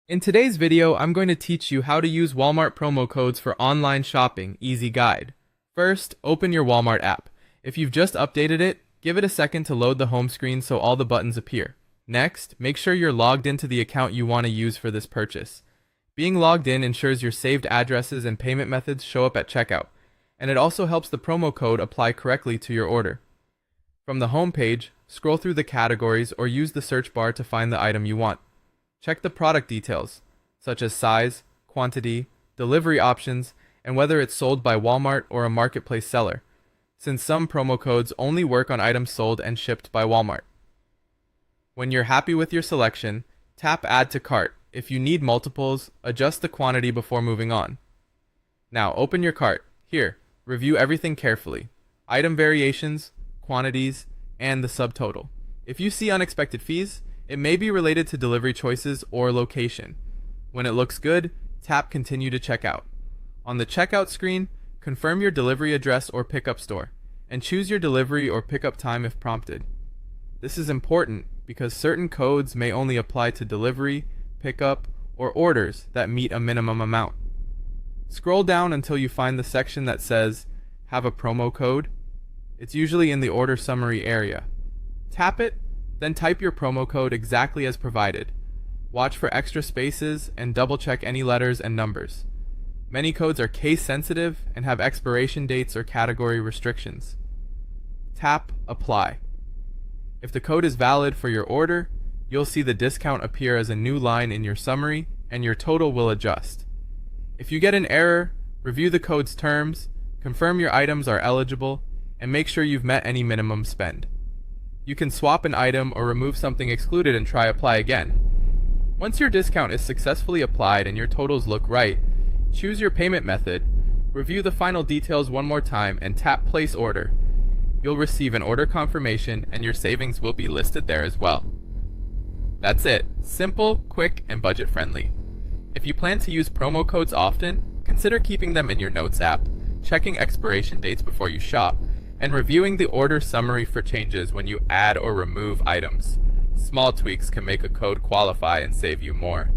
In today's video, I'm going to teach you how to use Walmart promo codes for online shopping, easy guide. First, open your Walmart app. If you've just updated it, give it a second to load the home screen so all the buttons appear. Next, make sure you're logged into the account you want to use for this purchase. Being logged in ensures your saved addresses and payment methods show up at checkout, and it also helps the promo code apply correctly to your order. From the home page, scroll through the categories or use the search bar to find the item you want. Check the product details, such as size, quantity, delivery options, and whether it's sold by Walmart or a marketplace seller, since some promo codes only work on items sold and shipped by Walmart. When you're happy with your selection, tap Add to Cart. If you need multiples, adjust the quantity before moving on. Now open your cart. Here, review everything carefully. Item variations, quantities, and the subtotal. If you see unexpected fees, it may be related to delivery choices or location. When it looks good, tap Continue to Checkout. On the checkout screen, confirm your delivery address or pickup store, and choose your delivery or pickup time if prompted. This is important because certain codes may only apply to delivery, pickup, or orders that meet a minimum amount. Scroll down until you find the section that says Have a promo code. It's usually in the order summary area. Tap it, then type your promo code exactly as provided. Watch for extra spaces and double check any letters and numbers. Many codes are case sensitive and have expiration dates or category restrictions. Tap Apply. If the code is valid for your order, you'll see the discount appear as a new line in your summary and your total will adjust. If you get an error, review the code's terms, confirm your items are eligible, and make sure you've met any minimum spend. You can swap an item or remove something excluded and try Apply again. Once your discount is successfully applied and your totals look right, choose your payment method, review the final details one more time, and tap Place Order. You'll receive an order confirmation and your savings will be listed there as well. That's it. Simple, quick, and budget-friendly. If you plan to use promo codes often, consider keeping them in your Notes app, checking expiration dates before you shop, and reviewing the order summary for changes when you add or remove items. Small tweaks can make a code qualify and save you more.